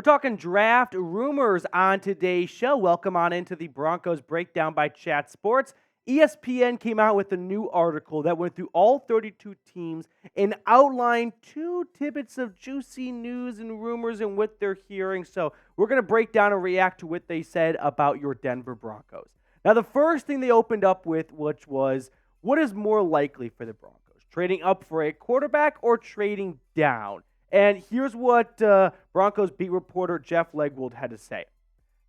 talking draft rumors on today's show. Welcome on into the Broncos Breakdown by Chat Sports. ESPN came out with a new article that went through all 32 teams and outlined two tidbits of juicy news and rumors and what they're hearing. So we're going to break down and react to what they said about your Denver Broncos. Now, the first thing they opened up with, which was, what is more likely for the Broncos? Trading up for a quarterback or trading down? And here's what Broncos beat reporter Jeff Legwold had to say.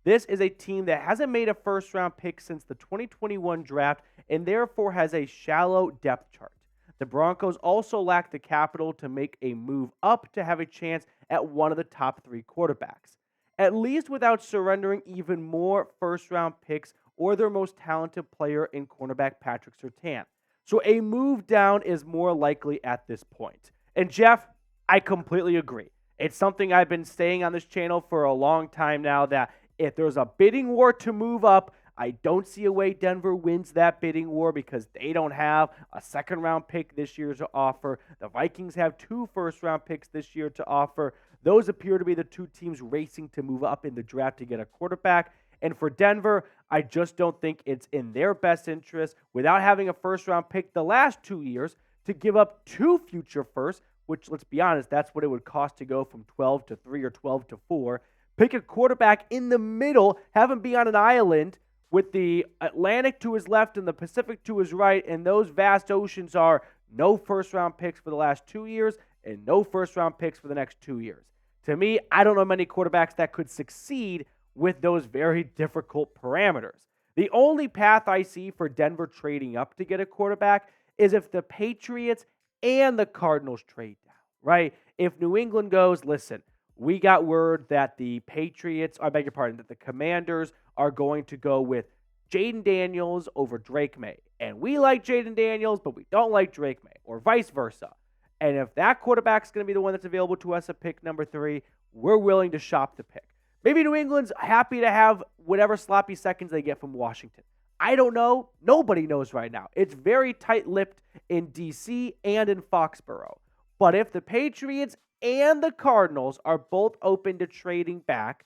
This is a team that hasn't made a first-round pick since the 2021 draft and therefore has a shallow depth chart. The Broncos also lack the capital to make a move up to have a chance at one of the top three quarterbacks, at least without surrendering even more first-round picks or their most talented player in cornerback Patrick Surtain. So a move down is more likely at this point. And Jeff, I completely agree. It's something I've been saying on this channel for a long time now, that if there's a bidding war to move up, I don't see a way Denver wins that bidding war because they don't have a second-round pick this year to offer. The Vikings have 2 first-round picks this year to offer. Those appear to be the two teams racing to move up in the draft to get a quarterback. And for Denver, I just don't think it's in their best interest, without having a first-round pick the last 2 years, to give up 2 future firsts, which, let's be honest, that's what it would cost to go from 12 to 3 or 12 to 4. Pick a quarterback in the middle, have him be on an island with the Atlantic to his left and the Pacific to his right, and those vast oceans are no first-round picks for the last 2 years and no first-round picks for the next 2 years. To me, I don't know many quarterbacks that could succeed with those very difficult parameters. The only path I see for Denver trading up to get a quarterback is if the Patriots and the Cardinals trade down, right? If New England goes, listen, we got word that the Patriots, I beg your pardon, that the Commanders are going to go with Jaden Daniels over Drake May. And we like Jaden Daniels, but we don't like Drake May, or vice versa. And if that quarterback's going to be the one that's available to us at pick number 3, we're willing to shop the pick. Maybe New England's happy to have whatever sloppy seconds they get from Washington. I don't know. Nobody knows right now. It's very tight-lipped in D.C. and in Foxborough. But if the Patriots and the Cardinals are both open to trading back,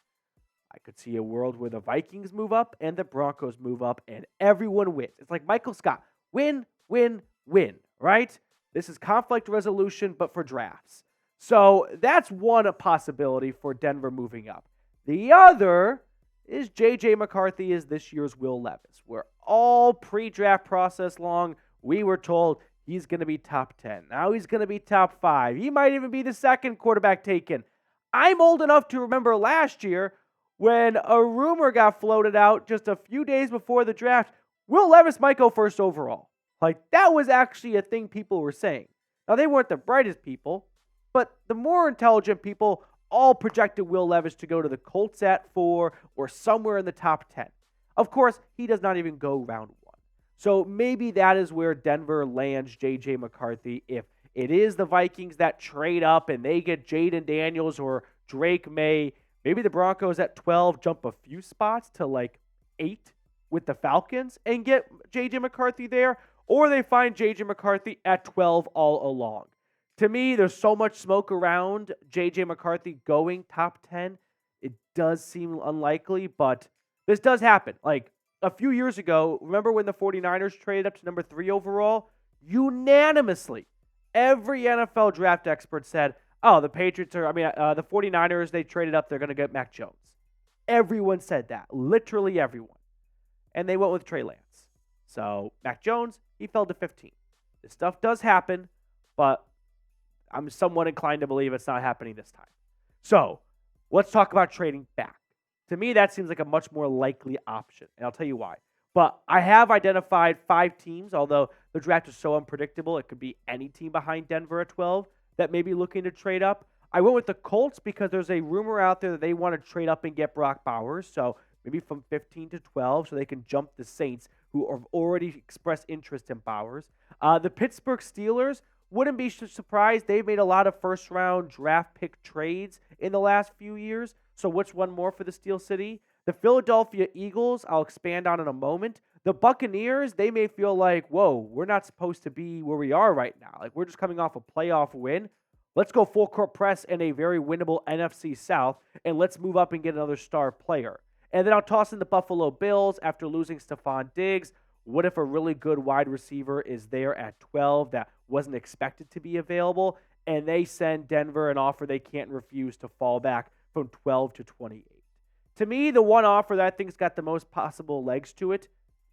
I could see a world where the Vikings move up and the Broncos move up and everyone wins. It's like Michael Scott. Win, win, win, right? This is conflict resolution, but for drafts. So that's one possibility for Denver moving up. The other is J.J. McCarthy is this year's Will Levis. We're all pre-draft process long. We were told he's going to be top 10. Now he's going to be top 5. He might even be the second quarterback taken. I'm old enough to remember last year when a rumor got floated out just a few days before the draft. Will Levis might go first overall. Like, that was actually a thing people were saying. Now, they weren't the brightest people, but the more intelligent people all projected Will Levis to go to the Colts at 4 or somewhere in the top 10. Of course, he does not even go round 1. So maybe that is where Denver lands J.J. McCarthy. If it is the Vikings that trade up and they get Jaden Daniels or Drake May, maybe the Broncos at 12 jump a few spots to like 8 with the Falcons and get J.J. McCarthy there, or they find J.J. McCarthy at 12 all along. To me, there's so much smoke around J.J. McCarthy going top 10. It does seem unlikely, but this does happen. Like a few years ago, remember when the 49ers traded up to number 3 overall? Unanimously, every NFL draft expert said, oh, the 49ers, they traded up, they're going to get Mac Jones. Everyone said that. Literally everyone. And they went with Trey Lance. So Mac Jones, he fell to 15. This stuff does happen, but I'm somewhat inclined to believe it's not happening this time. So let's talk about trading back. To me, that seems like a much more likely option, and I'll tell you why. But I have identified 5 teams, although the draft is so unpredictable, it could be any team behind Denver at 12 that may be looking to trade up. I went with the Colts because there's a rumor out there that they want to trade up and get Brock Bowers, so maybe from 15 to 12 so they can jump the Saints, who have already expressed interest in Bowers. The Pittsburgh Steelers, wouldn't be surprised. They've made a lot of first-round draft pick trades in the last few years. So which one more for the Steel City? The Philadelphia Eagles, I'll expand on in a moment. The Buccaneers, they may feel like, whoa, we're not supposed to be where we are right now. Like, we're just coming off a playoff win. Let's go full court press in a very winnable NFC South, and let's move up and get another star player. And then I'll toss in the Buffalo Bills after losing Stephon Diggs. What if a really good wide receiver is there at 12 that wasn't expected to be available, and they send Denver an offer they can't refuse to fall back from 12 to 28? To me, the one offer that I think's got the most possible legs to it,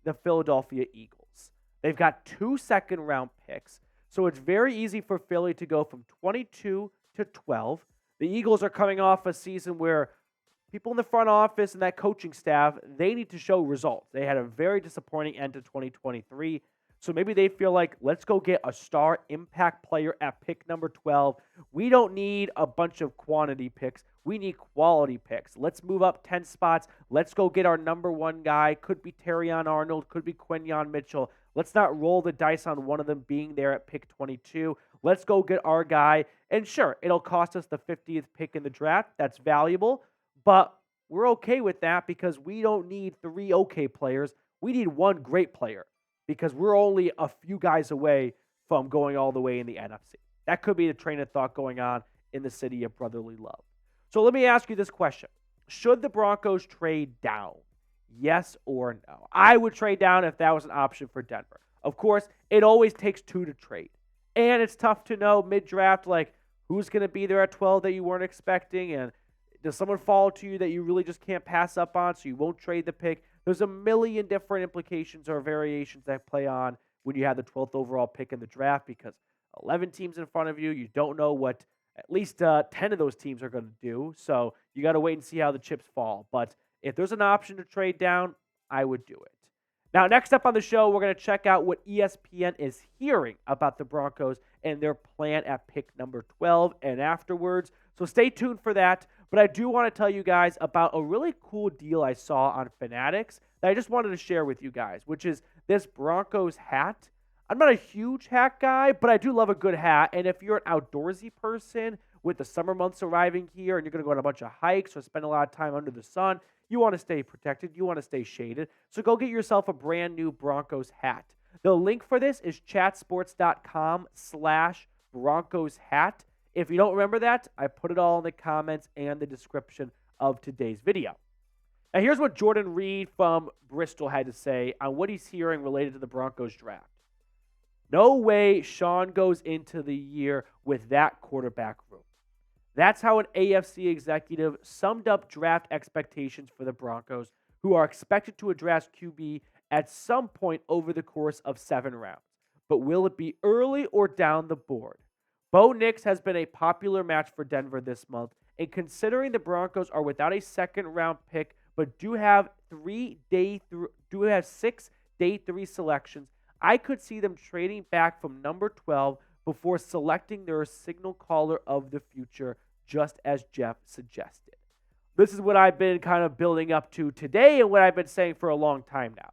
the Philadelphia Eagles. They've got 2 second-round picks, so it's very easy for Philly to go from 22 to 12. The Eagles are coming off a season where people in the front office and that coaching staff, they need to show results. They had a very disappointing end to 2023. So maybe they feel like, let's go get a star impact player at pick number 12. We don't need a bunch of quantity picks. We need quality picks. Let's move up 10 spots. Let's go get our number one guy. Could be Terrion Arnold. Could be Quinyon Mitchell. Let's not roll the dice on one of them being there at pick 22. Let's go get our guy. And sure, it'll cost us the 50th pick in the draft. That's valuable. But we're okay with that because we don't need 3 okay players. We need 1 great player because we're only a few guys away from going all the way in the NFC. That could be the train of thought going on in the city of brotherly love. So let me ask you this question. Should the Broncos trade down? Yes or no? I would trade down if that was an option for Denver. Of course, it always takes 2 to trade. And it's tough to know mid-draft, like, who's going to be there at 12 that you weren't expecting, and does someone fall to you that you really just can't pass up on, so you won't trade the pick? There's a million different implications or variations that play on when you have the 12th overall pick in the draft because 11 teams in front of you, you don't know what at least 10 of those teams are going to do. So you got to wait and see how the chips fall. But if there's an option to trade down, I would do it. Now, next up on the show, we're going to check out what ESPN is hearing about the Broncos and their plan at pick number 12 and afterwards. So stay tuned for that. But I do want to tell you guys about a really cool deal I saw on Fanatics that I just wanted to share with you guys, which is this Broncos hat. I'm not a huge hat guy, but I do love a good hat. And if you're an outdoorsy person with the summer months arriving here and you're going to go on a bunch of hikes or spend a lot of time under the sun, you want to stay protected. You want to stay shaded. So go get yourself a brand new Broncos hat. The link for this is chatsports.com/Broncos hat. If you don't remember that, I put it all in the comments and the description of today's video. Now, here's what Jordan Reed from Bristol had to say on what he's hearing related to the Broncos draft. No way Sean goes into the year with that quarterback room. That's how an AFC executive summed up draft expectations for the Broncos, who are expected to address QB at some point over the course of 7 rounds. But will it be early or down the board? Bo Nix has been a popular match for Denver this month, and considering the Broncos are without a second-round pick but do have 6 day 3 selections, I could see them trading back from number 12 before selecting their signal caller of the future, just as Jeff suggested. This is what I've been kind of building up to today and what I've been saying for a long time now.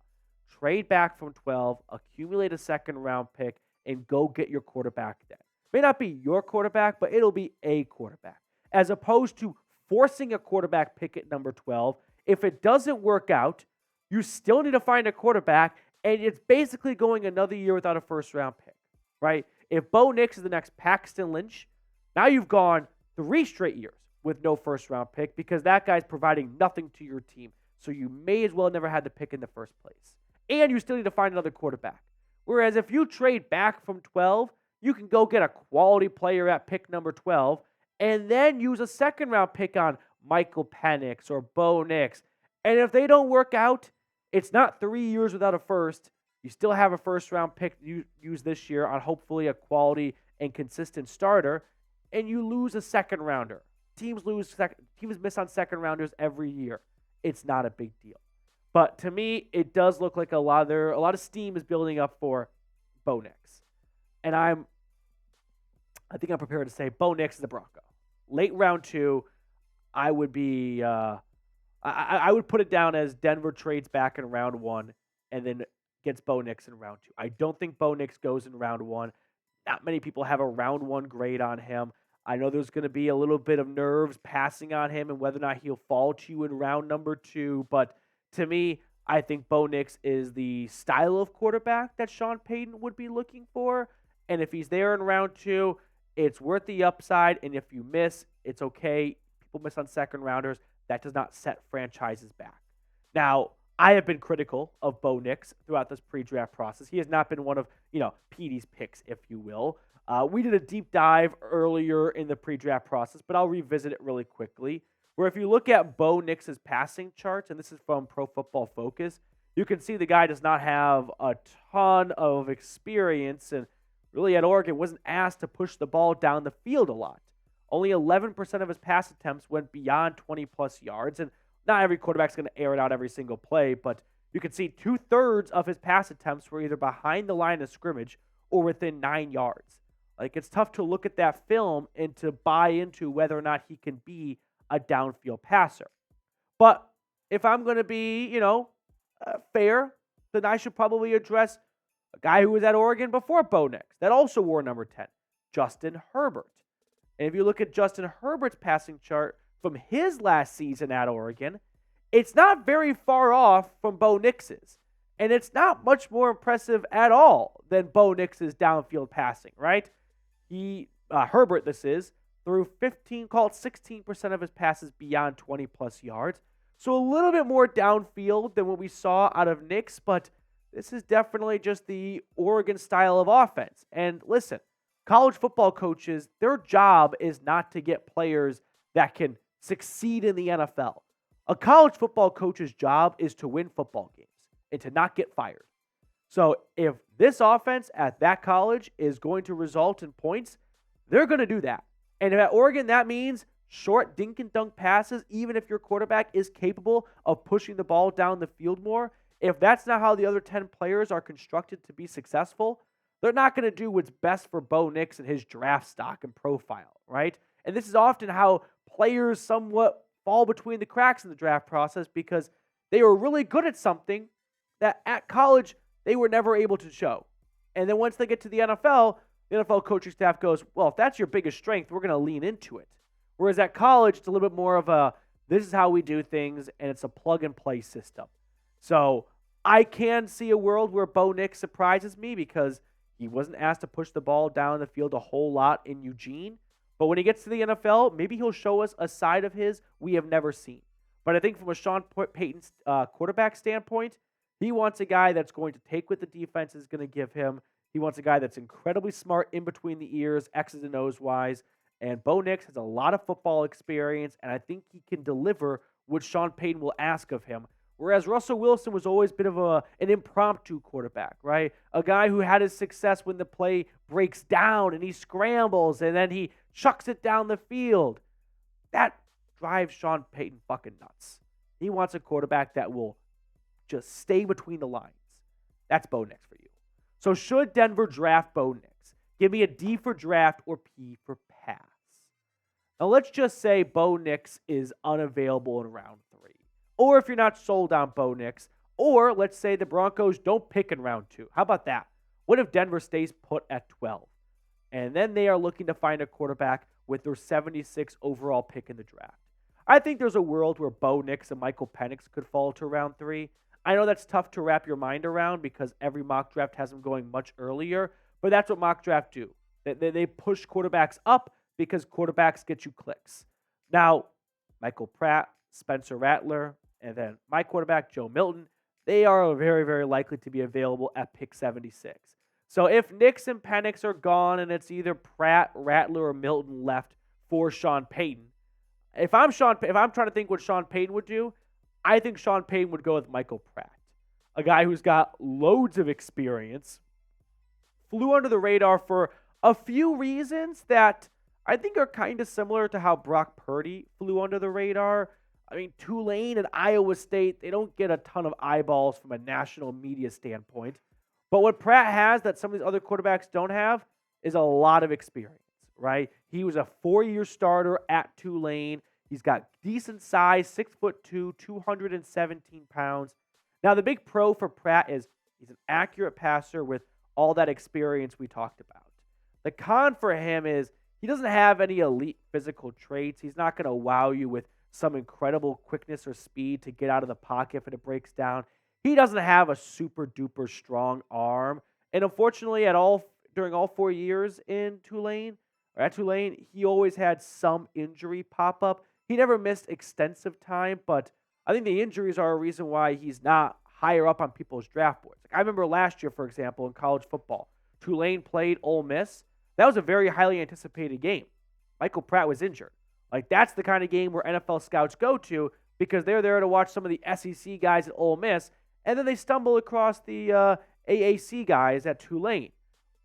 Trade back from 12, accumulate a second-round pick, and go get your quarterback then. May not be your quarterback, but it'll be a quarterback. As opposed to forcing a quarterback pick at number 12. If it doesn't work out, you still need to find a quarterback, and it's basically going another year without a first-round pick, right? If Bo Nix is the next Paxton Lynch, now you've gone 3 straight years with no first-round pick because that guy's providing nothing to your team. So you may as well never had the pick in the first place. And you still need to find another quarterback. Whereas if you trade back from 12, you can go get a quality player at pick number 12 and then use a second-round pick on Michael Penix or Bo Nix. And if they don't work out, it's not 3 years without a first. You still have a first-round pick to use this year on hopefully a quality and consistent starter, and you lose a second-rounder. Teams miss on second-rounders every year. It's not a big deal. But to me, it does look like a lot of steam is building up for Bo Nix. And I think I'm prepared to say Bo Nix is the Bronco. Late round 2, I would be I would put it down as Denver trades back in round 1 and then gets Bo Nix in round 2. I don't think Bo Nix goes in round 1. Not many people have a round 1 grade on him. I know there's going to be a little bit of nerves passing on him and whether or not he'll fall to you in round number 2, but to me, I think Bo Nix is the style of quarterback that Sean Payton would be looking for. And if he's there in round 2, It's worth the upside, and if you miss, it's okay. People miss on second rounders. That does not set franchises back. Now, I have been critical of Bo Nix throughout this pre-draft process. He has not been one of, Petey's picks, if you will. We did a deep dive earlier in the pre-draft process, but I'll revisit it really quickly. Where if you look at Bo Nix's passing charts, and this is from Pro Football Focus, you can see the guy does not have a ton of experience, and really at Oregon wasn't asked to push the ball down the field a lot. Only 11% of his pass attempts went beyond 20-plus yards, and not every quarterback's going to air it out every single play, but you can see 2/3 of his pass attempts were either behind the line of scrimmage or within 9 yards. Like, it's tough to look at that film and to buy into whether or not he can be a downfield passer. But if I'm going to be, fair, then I should probably address a guy who was at Oregon before Bo Nix that also wore number 10, Justin Herbert. And if you look at Justin Herbert's passing chart from his last season at Oregon, it's not very far off from Bo Nix's. And it's not much more impressive at all than Bo Nix's downfield passing, right? Herbert, threw 16% of his passes beyond 20-plus yards. So a little bit more downfield than what we saw out of Nix, but this is definitely just the Oregon style of offense. And listen, college football coaches, their job is not to get players that can succeed in the NFL. A college football coach's job is to win football games and to not get fired. So if this offense at that college is going to result in points, they're going to do that. And at Oregon, that means short dink and dunk passes, even if your quarterback is capable of pushing the ball down the field more. If that's not how the other 10 players are constructed to be successful, they're not going to do what's best for Bo Nix and his draft stock and profile, right? And this is often how players somewhat fall between the cracks in the draft process because they were really good at something that at college they were never able to show. And then once they get to the NFL coaching staff goes, well, if that's your biggest strength, we're going to lean into it. Whereas at college, it's a little bit more of a, this is how we do things, and it's a plug-and-play system. So I can see a world where Bo Nix surprises me because he wasn't asked to push the ball down the field a whole lot in Eugene. But when he gets to the NFL, maybe he'll show us a side of his we have never seen. But I think from a Sean Payton quarterback standpoint, he wants a guy that's going to take what the defense is going to give him. He wants a guy that's incredibly smart in between the ears, X's and O's wise. And Bo Nix has a lot of football experience, and I think he can deliver what Sean Payton will ask of him. Whereas Russell Wilson was always a bit of an impromptu quarterback, right? A guy who had his success when the play breaks down and he scrambles and then he chucks it down the field. That drives Sean Payton fucking nuts. He wants a quarterback that will just stay between the lines. That's Bo Nix for you. So should Denver draft Bo Nix? Give me a D for draft or P for pass. Now let's just say Bo Nix is unavailable in round 3. Or if you're not sold on Bo Nix, or let's say the Broncos don't pick in round 2. How about that? What if Denver stays put at 12? And then they are looking to find a quarterback with their 76th overall pick in the draft. I think there's a world where Bo Nix and Michael Penix could fall to round 3. I know that's tough to wrap your mind around because every mock draft has them going much earlier, but that's what mock draft do. They push quarterbacks up because quarterbacks get you clicks. Now, Michael Pratt, Spencer Rattler, and then my quarterback, Joe Milton, they are very, very likely to be available at pick 76. So if Nix and Penix are gone and it's either Pratt, Rattler, or Milton left for Sean Payton, if I'm trying to think what Sean Payton would do, I think Sean Payton would go with Michael Pratt, a guy who's got loads of experience, flew under the radar for a few reasons that I think are kind of similar to how Brock Purdy flew under the radar. I mean, Tulane and Iowa State, they don't get a ton of eyeballs from a national media standpoint. But what Pratt has that some of these other quarterbacks don't have is a lot of experience, right? He was a 4-year starter at Tulane. He's got decent size, 6'2", 217 pounds. Now, the big pro for Pratt is he's an accurate passer with all that experience we talked about. The con for him is he doesn't have any elite physical traits. He's not going to wow you with some incredible quickness or speed to get out of the pocket if it breaks down. He doesn't have a super-duper strong arm. And unfortunately, during all 4 years in Tulane, At Tulane, he always had some injury pop up. He never missed extensive time, but I think the injuries are a reason why he's not higher up on people's draft boards. Like I remember last year, for example, in college football, Tulane played Ole Miss. That was a very highly anticipated game. Michael Pratt was injured. Like that's the kind of game where NFL scouts go to because they're there to watch some of the SEC guys at Ole Miss, and then they stumble across the AAC guys at Tulane.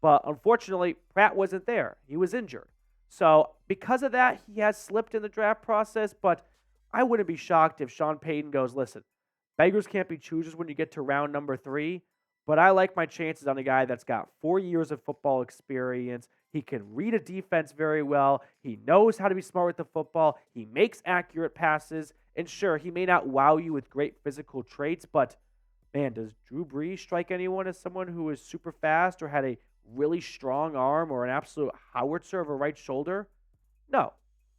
But unfortunately, Pratt wasn't there. He was injured. So because of that, he has slipped in the draft process, but I wouldn't be shocked if Sean Payton goes, listen, beggars can't be choosers when you get to round number 3, but I like my chances on a guy that's got 4 years of football experience. He can read a defense very well. He knows how to be smart with the football. He makes accurate passes. And sure, he may not wow you with great physical traits, but man, does Drew Brees strike anyone as someone who is super fast or had a really strong arm or an absolute howitzer of a right shoulder? No,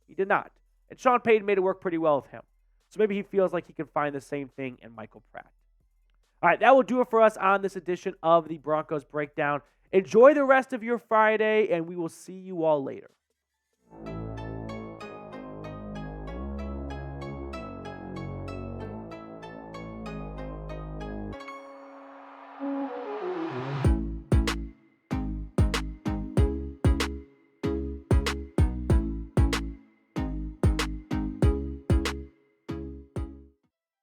he did not. And Sean Payton made it work pretty well with him. So maybe he feels like he can find the same thing in Michael Pratt. All right, that will do it for us on this edition of the Broncos Breakdown. Enjoy the rest of your Friday, and we will see you all later.